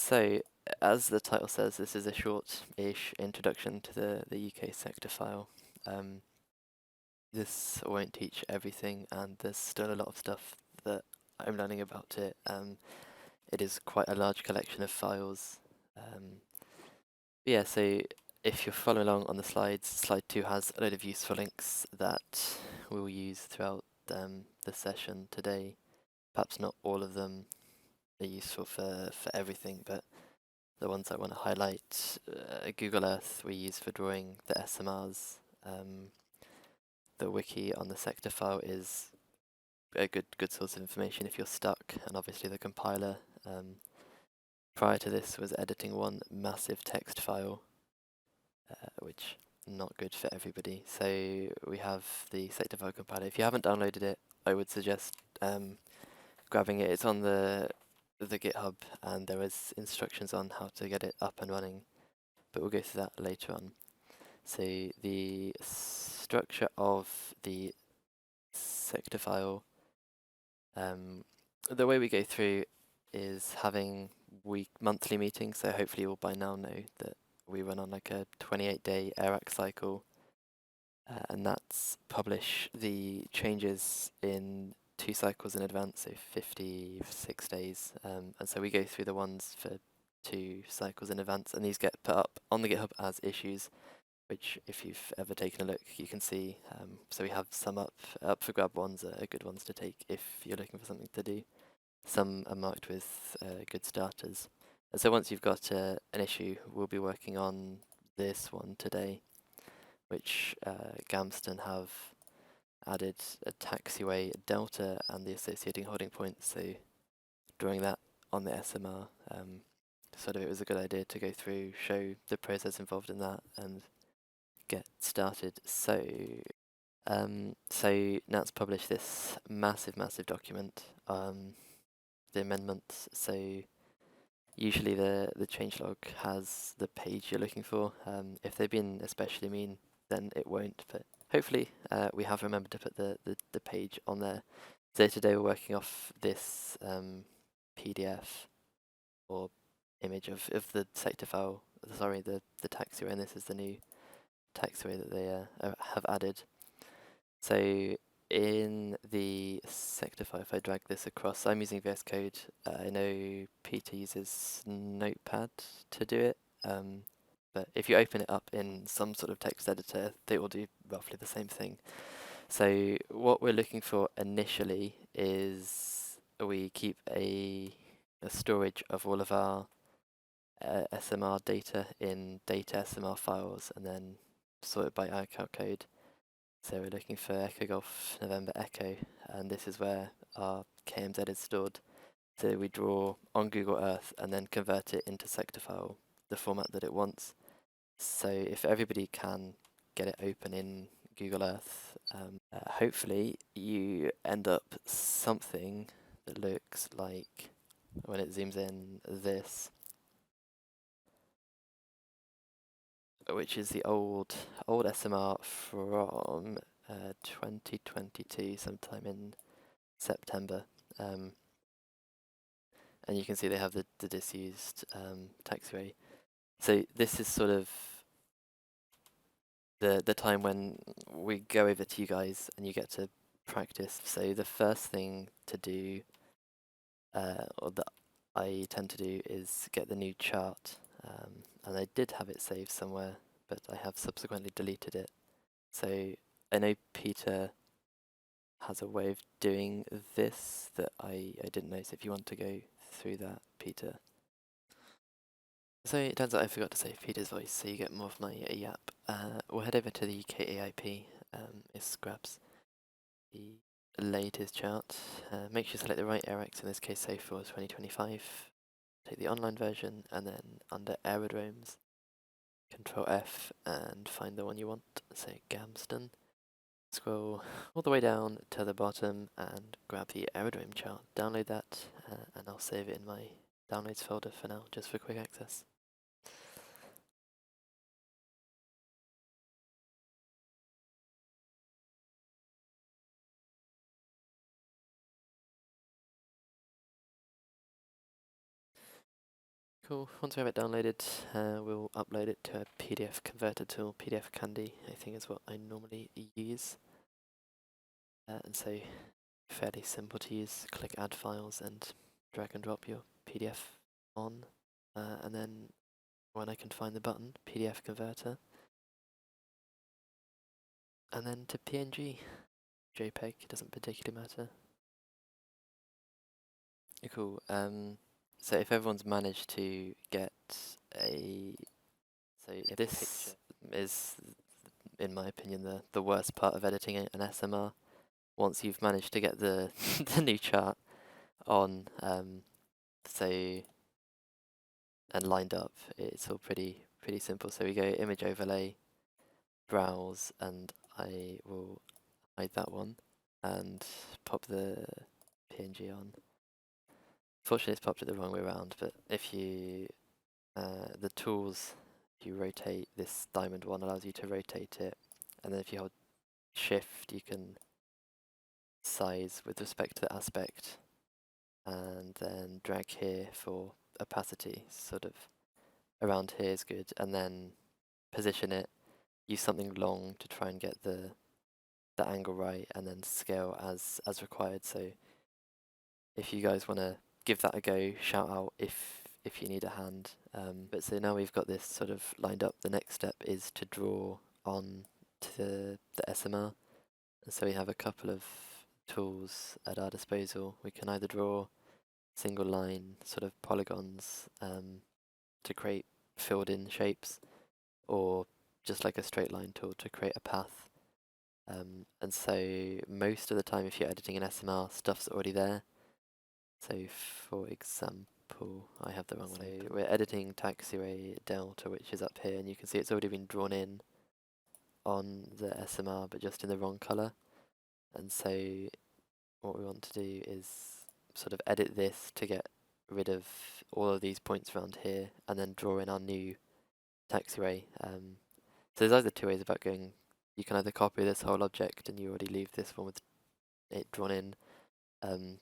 So, as the title says, this is a short-ish introduction to the UK sector file. This won't teach everything, and there's still a lot of stuff that I'm learning about it. It is quite a large collection of files. Yeah, so if you're following along on the slides, slide 2 has a load of useful links that we'll use throughout the session today. Perhaps not all of them are useful for everything, but the ones I want to highlight, Google Earth we use for drawing the SMRs. The wiki on the sector file is a good source of information if you're stuck, and obviously the compiler prior to this was editing one massive text file, which not good for everybody. So we have the sector file compiler. If you haven't downloaded it, I would suggest grabbing it. It's on the GitHub, and there is instructions on how to get it up and running, but we'll go through that later on. So the structure of the sector file, the way we go through is having monthly meetings. So hopefully you all by now know that we run on like a 28-day AIRAC cycle, and that's publish the changes in 2 cycles in advance, so 56 days. And so we go through the ones for 2 cycles in advance, and these get put up on the GitHub as issues, which if you've ever taken a look, you can see. So we have some up for grab ones, are good ones to take if you're looking for something to do. Some are marked with good starters. And so once you've got an issue, we'll be working on this one today, which Gamston have added a taxiway delta and the associating holding points. So drawing that on the SMR, sort of it was a good idea to go through, show the process involved in that, and get started. So Nat's published this massive document, the amendments. So usually the changelog has the page you're looking for. If they've been especially mean, then it won't, but hopefully we have remembered to put the page on there. So today we're working off this PDF or image of the sector file, sorry, the taxiway, and this is the new taxiway that they have added. So in the sector file, if I drag this across, I'm using VS Code. I know Peter uses Notepad to do it, but if you open it up in some sort of text editor, they will do roughly the same thing. So what we're looking for initially is we keep a storage of all of our SMR data in data SMR files, and then sort it by iCal code. So we're looking for Echo Golf November Echo, and this is where our KMZ is stored. So we draw on Google Earth and then convert it into sector file, the format that it wants. So if everybody can get it open in Google Earth, hopefully you end up something that looks like, when it zooms in, this, which is the old SMR from 2022, sometime in September. And you can see they have the disused taxiway. So this is sort of the time when we go over to you guys and you get to practice. So the first thing to do, or that I tend to do, is get the new chart. And I did have it saved somewhere, but I have subsequently deleted it. So I know Peter has a way of doing this that I didn't know. So if you want to go through that, Peter. So it turns out I forgot to save Peter's voice, so you get more of my yap. We'll head over to the UK AIP. It grabs the latest chart. Make sure you select the right AIRACs, in this case say for 2025. Take the online version, and then under aerodromes, Control F and find the one you want, say Gamston. Scroll all the way down to the bottom and grab the aerodrome chart. Download that, and I'll save it in my downloads folder for now, just for quick access. Cool. Once we have it downloaded, we'll upload it to a PDF converter tool. PDF Candy, I think, is what I normally use. And so, fairly simple to use. Click Add Files and drag and drop your PDF on. And then when I can find the button, PDF Converter. And then to PNG. JPEG, it doesn't particularly matter. Cool. So if everyone's managed to get a... So this is, in my opinion, the worst part of editing an SMR. Once you've managed to get the the new chart on, so and lined up, it's all pretty simple. So we go image overlay, browse, and I will hide that one and pop the PNG on. Fortunately, it's popped it the wrong way around, but if you the tools, if you rotate this diamond one, allows you to rotate it, and then if you hold shift, you can size with respect to the aspect, and then drag here for opacity, sort of around here is good, and then position it, use something long to try and get the angle right, and then scale as required. So if you guys want to give that a go, shout out if you need a hand. But so now we've got this sort of lined up, the next step is to draw on to the SMR. And so we have a couple of tools at our disposal. We can either draw single line sort of polygons to create filled in shapes, or just like a straight line tool to create a path. And so most of the time if you're editing an SMR, stuff's already there. So for example, I have the wrong one. So we're editing taxiway delta, which is up here, and you can see it's already been drawn in on the SMR, but just in the wrong color. And so what we want to do is sort of edit this to get rid of all of these points around here, and then draw in our new taxiway. So there's either two ways about going. You can either copy this whole object and you already leave this one with it drawn in,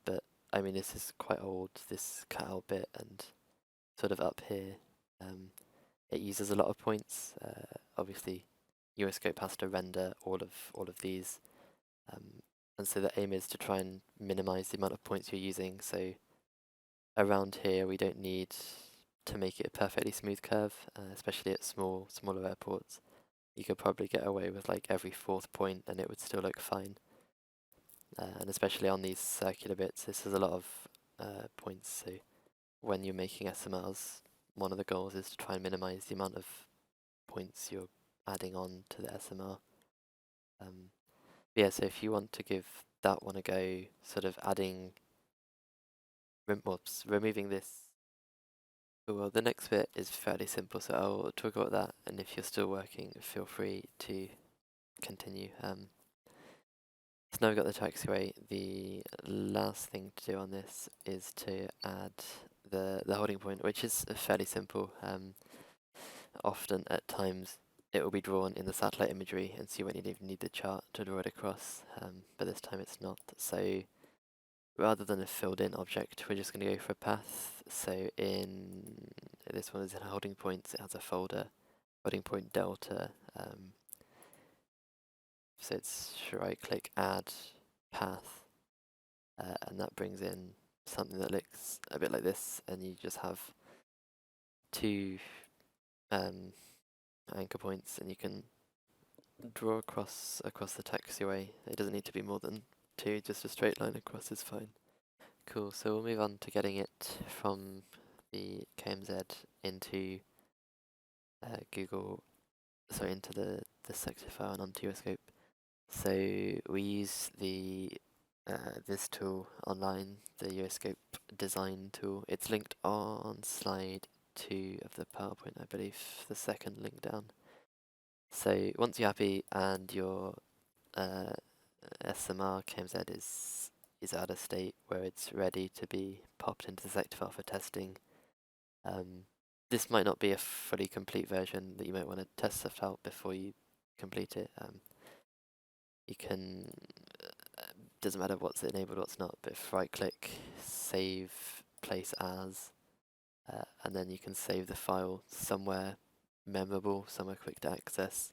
but I mean, this is quite old, this cutout bit, and sort of up here, it uses a lot of points. Obviously, Euroscope has to render all of these, and so the aim is to try and minimize the amount of points you're using. So around here, we don't need to make it a perfectly smooth curve, especially at smaller airports. You could probably get away with like every fourth point, and it would still look fine. And especially on these circular bits, this is a lot of points. So when you're making SMRs, one of the goals is to try and minimize the amount of points you're adding on to the SMR. Yeah, so if you want to give that one a go, sort of adding, removing this. Well, the next bit is fairly simple, so I'll talk about that, and if you're still working, feel free to continue. So now we've got the taxiway. The last thing to do on this is to add the holding point, which is fairly simple. Often at times it will be drawn in the satellite imagery, and so you won't even need the chart to draw it across, but this time it's not. So rather than a filled in object, we're just going to go for a path. So in this one is in holding points, it has a folder, holding point delta. So it's right click add path, and that brings in something that looks a bit like this, and you just have two anchor points, and you can draw across the taxiway. It doesn't need to be more than two, just a straight line across is fine. Cool, so we'll move on to getting it from the KMZ into Google, sorry, into the sector file and onto Euroscope. So we use the this tool online, the Euroscope design tool. It's linked on slide 2 of the PowerPoint, I believe, the second link down. So once you're happy and your SMR KMZ is out of state where it's ready to be popped into the sector file for testing, this might not be a fully complete version that you might want to test stuff out before you complete it. You can, doesn't matter what's enabled, what's not, but if right click, save, place as, and then you can save the file somewhere memorable, somewhere quick to access.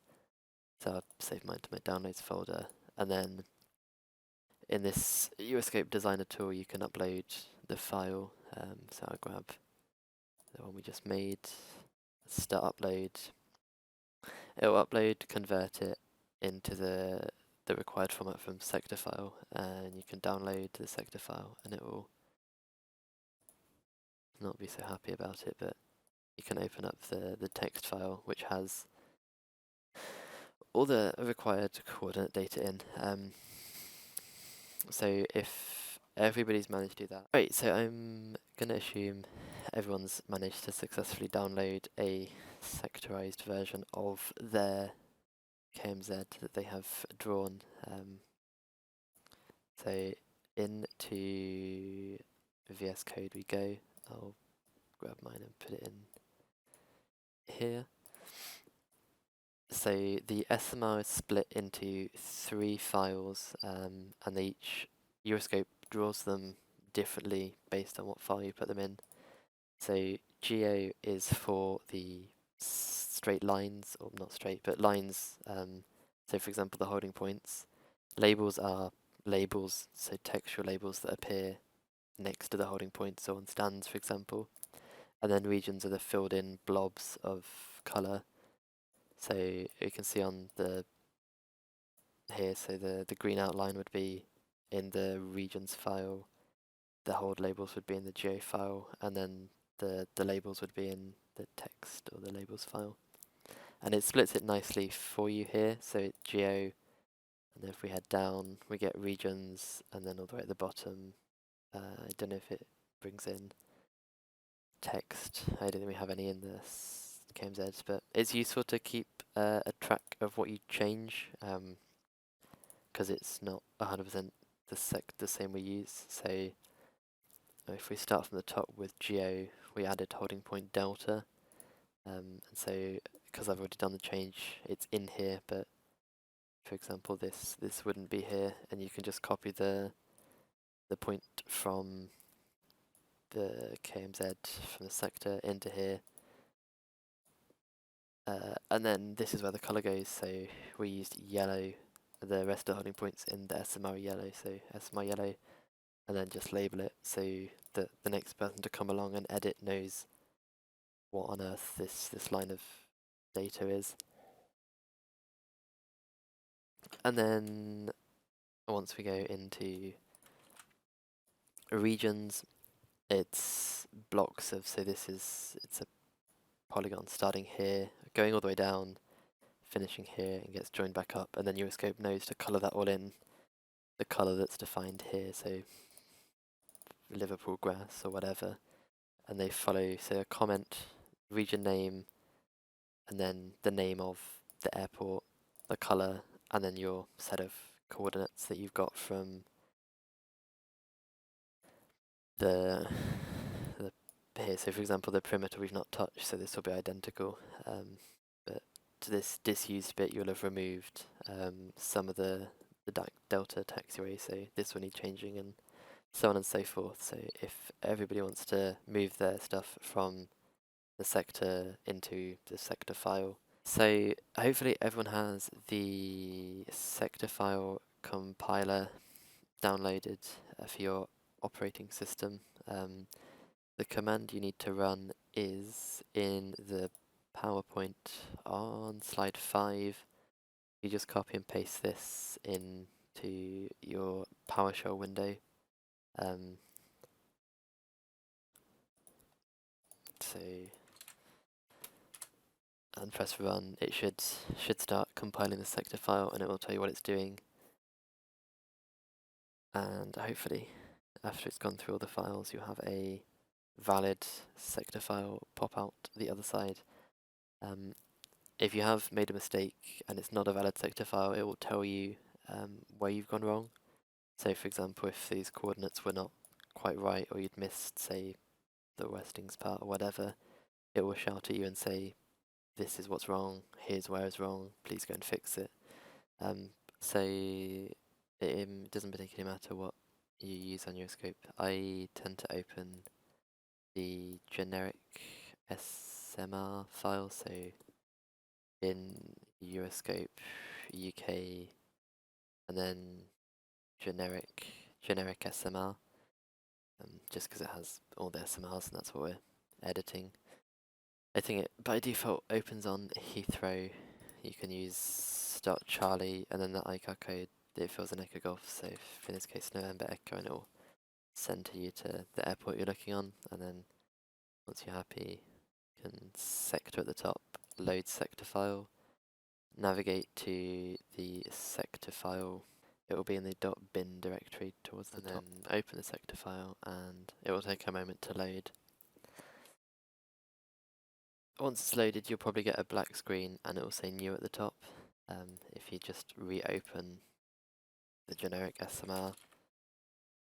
So I've saved mine to my downloads folder, and then in this Euroscope Designer tool you can upload the file. So I'll grab the one we just made, start upload. It'll upload, convert it into the required format from sector file, and you can download the sector file, and it will not be so happy about it, but you can open up the text file, which has all the required coordinate data in. So if everybody's managed to do that. Right, so I'm going to assume everyone's managed to successfully download a sectorized version of their KMZ that they have drawn. So into VS Code we go. I'll grab mine and put it in here. So the SMR is split into 3 files, and Euroscope draws them differently based on what file you put them in. So geo is for the straight lines, or not straight, but lines. So for example, the holding points. Labels are labels, so textual labels that appear next to the holding points, so on stands, for example. And then regions are the filled in blobs of colour. So you can see on the here, so the green outline would be in the regions file, the hold labels would be in the geo file, and then the labels would be in the text or the labels file. And it splits it nicely for you here, so it's geo, and if we head down, we get regions, and then all the way at the bottom, I don't know if it brings in text. I don't think we have any in this KMZ, but it's useful to keep a track of what you change, because it's not 100% the same we use. So if we start from the top with geo, we added holding point delta, and so because I've already done the change, it's in here, but for example this wouldn't be here, and you can just copy the point from the KMZ from the sector into here, and then this is where the colour goes. So we used yellow, the rest of the holding points in the SMR yellow, so SMR yellow, and then just label it so that the next person to come along and edit knows what on earth this line of data is. And then once we go into regions, it's blocks of, so it's a polygon starting here, going all the way down, finishing here, and gets joined back up, and then Euroscope knows to colour that all in the colour that's defined here, so Liverpool grass or whatever, and they follow, so a comment, region name, and then the name of the airport, the colour, and then your set of coordinates that you've got from the here. So for example, the perimeter we've not touched, so this will be identical. But to this disused bit, you'll have removed some of the delta taxiway, so this will need changing, and so on and so forth. So if everybody wants to move their stuff from the sector into the sector file, so hopefully everyone has the sector file compiler downloaded for your operating system. The command you need to run is in the PowerPoint on slide 5. You just copy and paste this into your PowerShell window. So and press run. It should start compiling the sector file, and it will tell you what it's doing. And hopefully, after it's gone through all the files, you have a valid sector file pop out the other side. If you have made a mistake and it's not a valid sector file, it will tell you where you've gone wrong. So for example, if these coordinates were not quite right, or you'd missed, say, the westings part or whatever, it will shout at you and say, this is what's wrong, here's where it's wrong, please go and fix it. So it doesn't particularly matter what you use on Euroscope. I tend to open the generic SMR file, so in Euroscope UK, and then generic SMR, just because it has all the SMRs and that's what we're editing. I think it by default opens on Heathrow. You can use start Charlie and then the ICAR code. It fills an Echo Golf, so in this case November Echo, and it will center you to the airport you're looking on, and then once you're happy, you can sector at the top, load sector file, navigate to the sector file. It will be in the .bin directory towards the top. And then open the sector file, and it will take a moment to load. Once it's loaded, you'll probably get a black screen, and it will say new at the top. If you just reopen the generic SMR,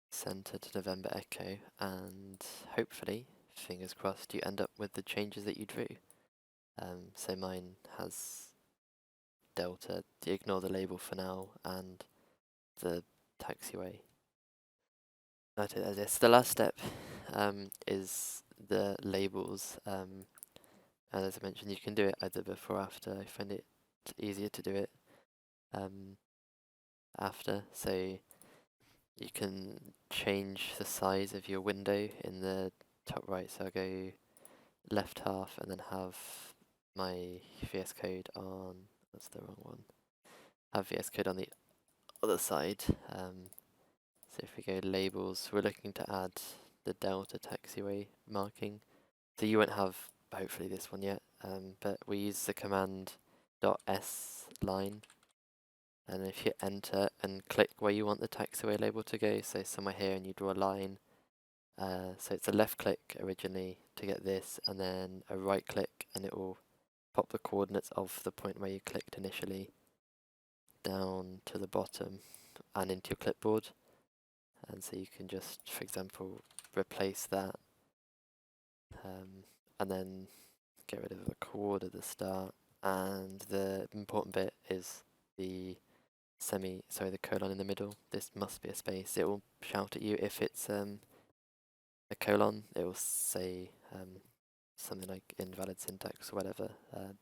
center to November Echo, and hopefully, fingers crossed, you end up with the changes that you drew. So mine has Delta, ignore the label for now, and the taxiway. That's it, as this. The last step is the labels. And as I mentioned, you can do it either before or after. I find it easier to do it after, so you can change the size of your window in the top right. So I'll go left half and then have my VS Code on, that's the wrong one, have VS Code on the other side. So if we go labels, we're looking to add the Delta taxiway marking. So you won't have, hopefully, this one yet, but we use the command .s line, and if you enter and click where you want the taxiway label to go, so somewhere here, and you draw a line, so it's a left click originally to get this, and then a right click, and it will pop the coordinates of the point where you clicked initially down to the bottom and into your clipboard. And so you can just, for example, replace that, and then get rid of the chord at the start. And the important bit is the the colon in the middle. This must be a space. It will shout at you if it's a colon. It will say something like invalid syntax or whatever.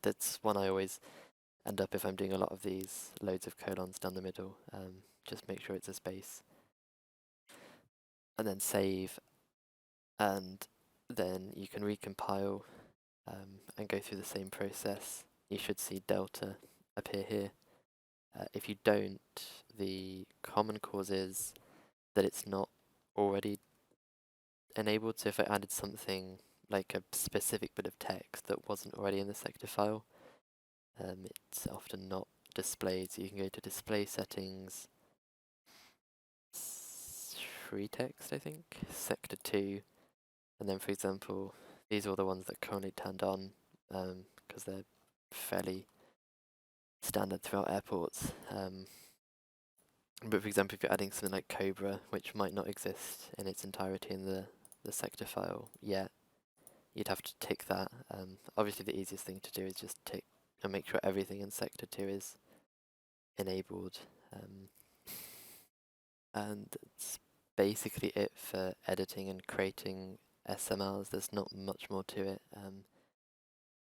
That's one I always end up if I'm doing a lot of these, loads of colons down the middle. Just make sure it's a space. And then save, and then you can recompile and go through the same process. You should see Delta appear here. If you don't, the common cause is that it's not already enabled. So if I added something like a specific bit of text that wasn't already in the sector file, it's often not displayed. So you can go to display settings, free text, I think, sector 2, and then for example, these are all the ones that are currently turned on because they're fairly standard throughout airports. But for example, if you're adding something like Cobra, which might not exist in its entirety in the sector file yet, you'd have to tick that. Obviously the easiest thing to do is just tick and make sure everything in sector 2 is enabled. And it's basically it for editing and creating SMRs. There's not much more to it.